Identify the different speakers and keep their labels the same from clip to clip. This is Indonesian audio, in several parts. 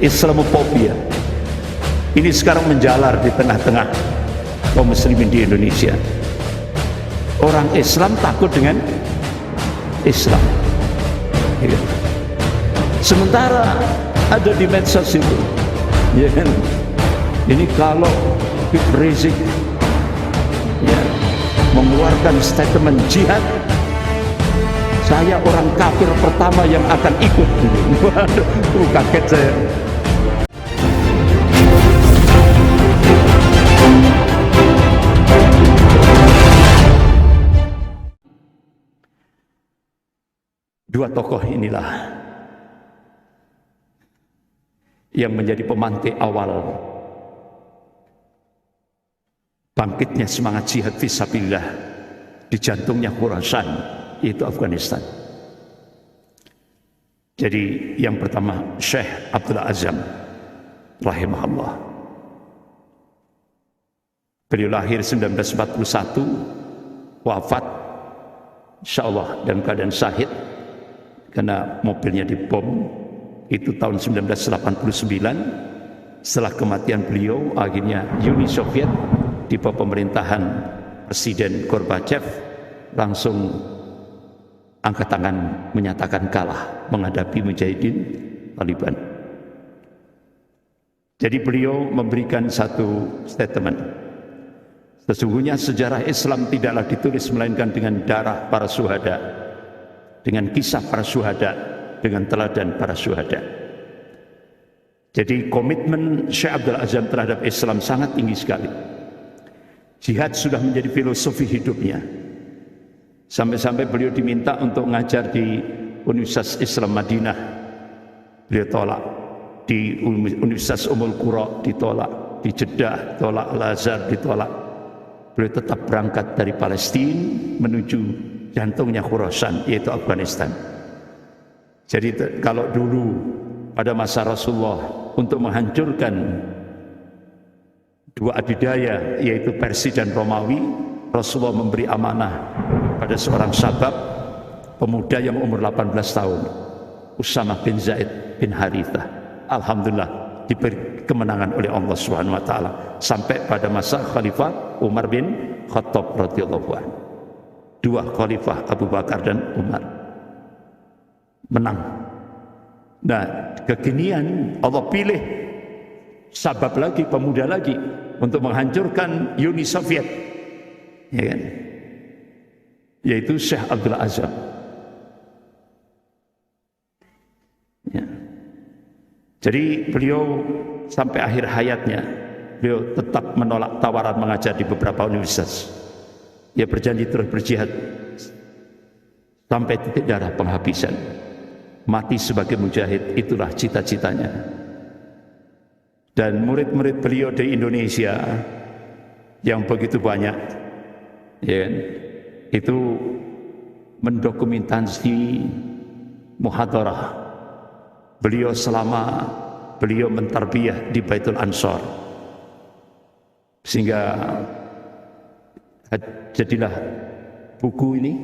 Speaker 1: Islamophobia ini sekarang menjalar di tengah-tengah kaum muslimin di Indonesia. Orang Islam takut dengan Islam, ya. Sementara ada di medsos itu, ya kan? Ini kalau Habib Rizik, ya, mengeluarkan statement jihad, saya orang kafir pertama yang akan ikut. Waduh, kaget saya. Dua tokoh inilah yang menjadi pemantik awal bangkitnya semangat jihad fisabilillah di jantungnya Khurasan, yaitu Afghanistan. Jadi yang pertama Syekh Abdul Azam rahimahullah. Beliau lahir 1941, wafat insyaallah dalam keadaan syahid karena mobilnya dibom. Itu tahun 1989. Setelah kematian beliau, akhirnya Uni Soviet di bawah pemerintahan Presiden Gorbachev langsung angkat tangan menyatakan kalah menghadapi mujahidin Taliban. Jadi beliau memberikan satu statement. Sesungguhnya sejarah Islam tidaklah ditulis melainkan dengan darah para syuhada, dengan kisah para syuhada, dengan teladan para syuhada. Jadi komitmen Syekh Abdul Azam terhadap Islam sangat tinggi sekali. Jihad sudah menjadi filosofi hidupnya. Sampai-sampai beliau diminta untuk mengajar di Universitas Islam Madinah, beliau tolak. Di Universitas Ummul Qura ditolak, di Jeddah tolak, Al-Azhar ditolak. Beliau tetap berangkat dari Palestina menuju jantungnya Khurasan, yaitu Afghanistan. Jadi kalau dulu pada masa Rasulullah untuk menghancurkan dua adidaya, yaitu Persia dan Romawi, Rasulullah memberi amanah pada seorang sahabat pemuda yang umur 18 tahun, Usamah bin Zaid bin Harithah. Alhamdulillah diberi kemenangan oleh Allah Subhanahu wa taala sampai pada masa Khalifah Umar bin Khattab radhiyallahu anhu. Dua khalifah Abu Bakar dan Umar menang. Nah, kekinian Allah pilih sabab lagi, pemuda lagi untuk menghancurkan Uni Soviet, ya kan? Yaitu Syekh Abdul Azam. Ya. Jadi beliau sampai akhir hayatnya beliau tetap menolak tawaran mengajar di beberapa universitas. Ia berjanji terus berjihad sampai titik darah penghabisan. Mati sebagai mujahid, itulah cita-citanya. Dan murid-murid beliau di Indonesia yang begitu banyak, ya, itu mendokumentasi muhadarah beliau selama beliau mentarbiyah di Baitul Ansor, sehingga jadilah buku ini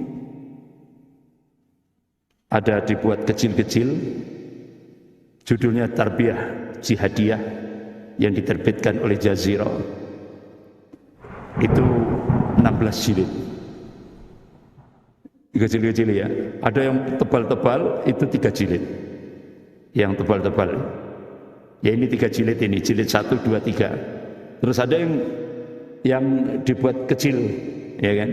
Speaker 1: ada dibuat kecil-kecil, judulnya Tarbiyah Jihadiyah yang diterbitkan oleh Jazirah. Itu 16 jilid. Kecil-kecil ya. Ada yang tebal-tebal, itu 3 jilid. Yang tebal-tebal. Ya ini 3 jilid ini, jilid 1, 2, 3. Terus ada yang dibuat kecil, ya kan?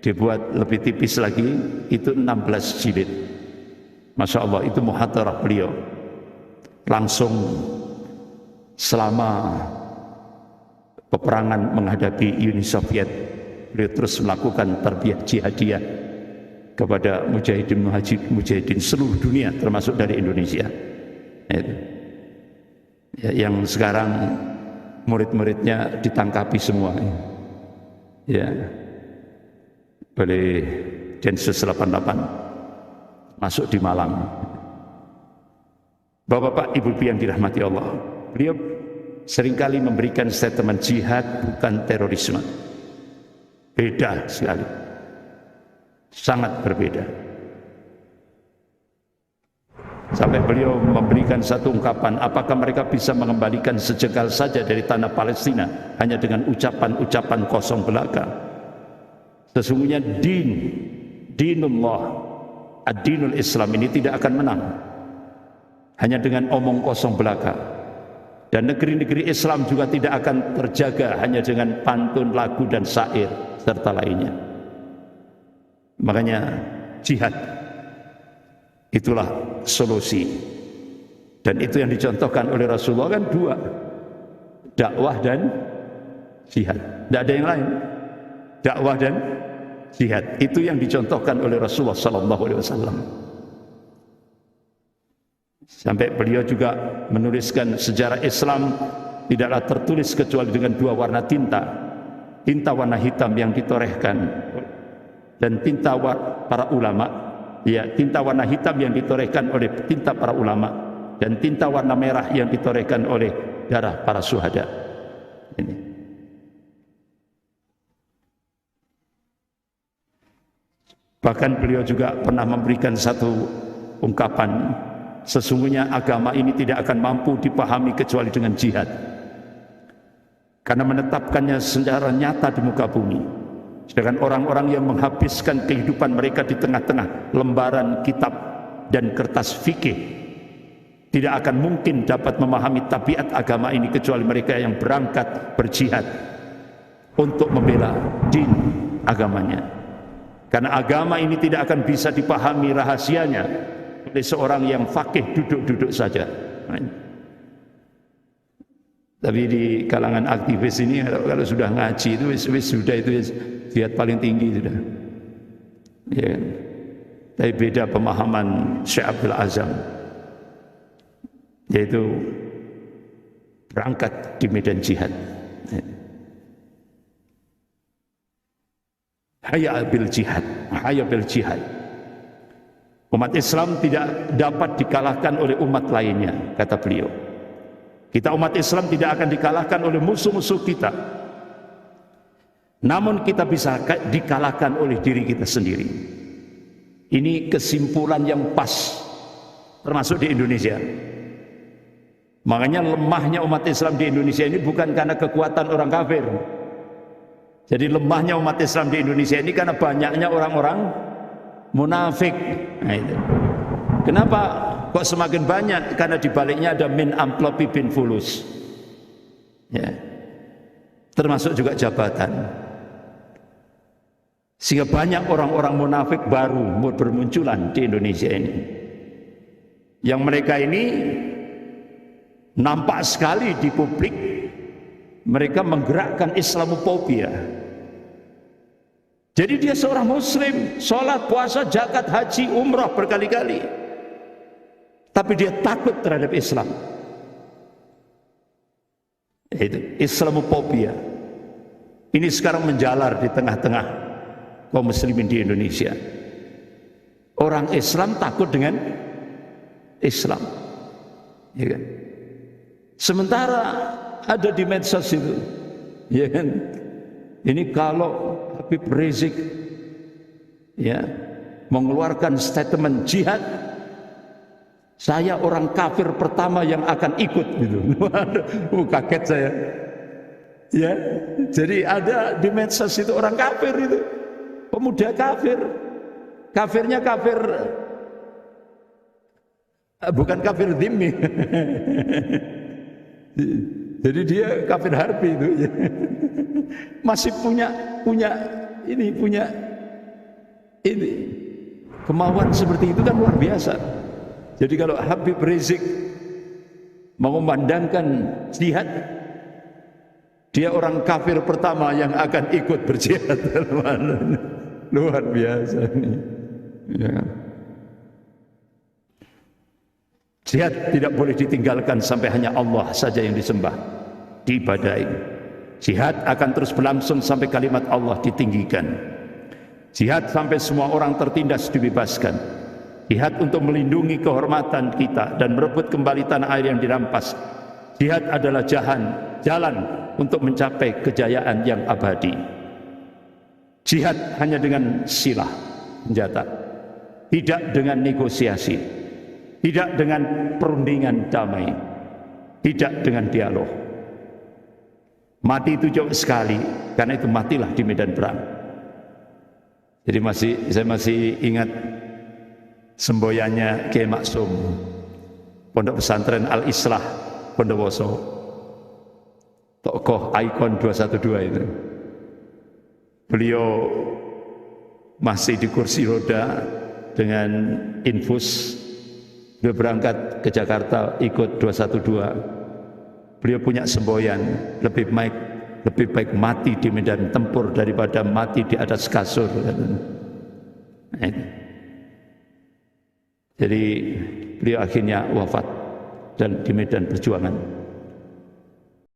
Speaker 1: Dibuat lebih tipis lagi, itu 16 jilid. Masya Allah, itu muhadarah beliau langsung selama peperangan menghadapi Uni Soviet. Beliau terus melakukan tarbiyah jihadiyah kepada mujahidin seluruh dunia, termasuk dari Indonesia. Ya, yang sekarang murid-muridnya ditangkapi semua, ya, oleh Densus 88 masuk di Malang. Bapak-bapak, ibu-ibu yang dirahmati Allah, beliau seringkali memberikan statement jihad bukan terorisme. Beda sekali, sangat berbeda. Sampai beliau memberikan satu ungkapan, apakah mereka bisa mengembalikan sejengkal saja dari tanah Palestina hanya dengan ucapan-ucapan kosong belaka? Sesungguhnya dinullah, ad-dinul Islam ini tidak akan menang hanya dengan omong kosong belaka. Dan negeri-negeri Islam juga tidak akan terjaga hanya dengan pantun, lagu dan syair serta lainnya. Makanya jihad itulah solusi, dan itu yang dicontohkan oleh Rasulullah kan dua, dakwah dan jihad, tidak ada yang lain. Dakwah dan jihad itu yang dicontohkan oleh Rasulullah SAW. Sampai beliau juga menuliskan sejarah Islam tidaklah tertulis kecuali dengan dua warna tinta, tinta warna hitam yang ditorehkan dan tinta para ulama, ya, tinta warna hitam yang ditorehkan oleh tinta para ulama, dan tinta warna merah yang ditorehkan oleh darah para syuhada. Ini. Bahkan beliau juga pernah memberikan satu ungkapan, sesungguhnya agama ini tidak akan mampu dipahami kecuali dengan jihad, karena menetapkannya secara nyata di muka bumi. Sedangkan orang-orang yang menghabiskan kehidupan mereka di tengah-tengah lembaran kitab dan kertas fikih tidak akan mungkin dapat memahami tabiat agama ini kecuali mereka yang berangkat berjihad untuk membela din agamanya. Karena agama ini tidak akan bisa dipahami rahasianya oleh seorang yang fakih duduk-duduk saja. Tapi di kalangan aktivis ini kalau sudah ngaji itu sudah itu jihad paling tinggi sudah. Ya. Tapi beda pemahaman Syekh Abdul Azam, yaitu berangkat di medan jihad. Hayya bil jihad, hayya bil jihad. Umat Islam tidak dapat dikalahkan oleh umat lainnya, kata beliau. Kita umat Islam tidak akan dikalahkan oleh musuh-musuh kita, namun kita bisa dikalahkan oleh diri kita sendiri. Ini kesimpulan yang pas, termasuk di Indonesia. Makanya lemahnya umat Islam di Indonesia ini bukan karena kekuatan orang kafir. Jadi lemahnya umat Islam di Indonesia ini karena banyaknya orang-orang munafik. Nah, itu. Kenapa kok semakin banyak? Karena di baliknya ada min amplopi bin fulus, ya, termasuk juga jabatan. Sehingga banyak orang-orang munafik baru bermunculan di Indonesia ini, yang mereka ini nampak sekali di publik. Mereka menggerakkan Islamophobia. Jadi dia seorang muslim, sholat, puasa, zakat, haji, umrah berkali-kali, tapi dia takut terhadap Islam. Itu Islamophobia. Ini sekarang menjalar di tengah-tengah kaum muslimin di Indonesia. Orang Islam takut dengan Islam, ya kan? Sementara ada di medsos itu, ya kan? Ini kalau Habib Rizik, ya, mengeluarkan statement jihad, saya orang kafir pertama yang akan ikut, gitu. Kaget saya. Ya, jadi ada di medsos itu orang kafir itu, pemuda kafir, kafirnya kafir, bukan kafir dhimmi. Jadi dia kafir harbi itu, ya. Masih punya ini kemauan seperti itu kan luar biasa. Jadi kalau Habib Rizik mengumandangkan jihad, dia orang kafir pertama yang akan ikut berjihad. Luar biasa ini, ya. Jihad tidak boleh ditinggalkan sampai hanya Allah saja yang disembah, diibadahi. Jihad akan terus berlangsung sampai kalimat Allah ditinggikan. Jihad sampai semua orang tertindas dibebaskan. Jihad untuk melindungi kehormatan kita dan merebut kembali tanah air yang dirampas. Jihad adalah jalan untuk mencapai kejayaan yang abadi. Jihad hanya dengan silah, senjata, tidak dengan negosiasi. tidak dengan perundingan damai, tidak dengan dialog. Mati itu jauh sekali, karena itu matilah di medan perang. Jadi saya masih ingat semboyannya Kiai Maksum, Pondok Pesantren Al-Islah Bondowoso, tokoh ikon 212 itu. Beliau masih di kursi roda dengan infus. Beliau berangkat ke Jakarta ikut 212. Beliau punya semboyan, lebih baik mati di medan tempur daripada mati di atas kasur. Jadi beliau akhirnya wafat dan di medan perjuangan.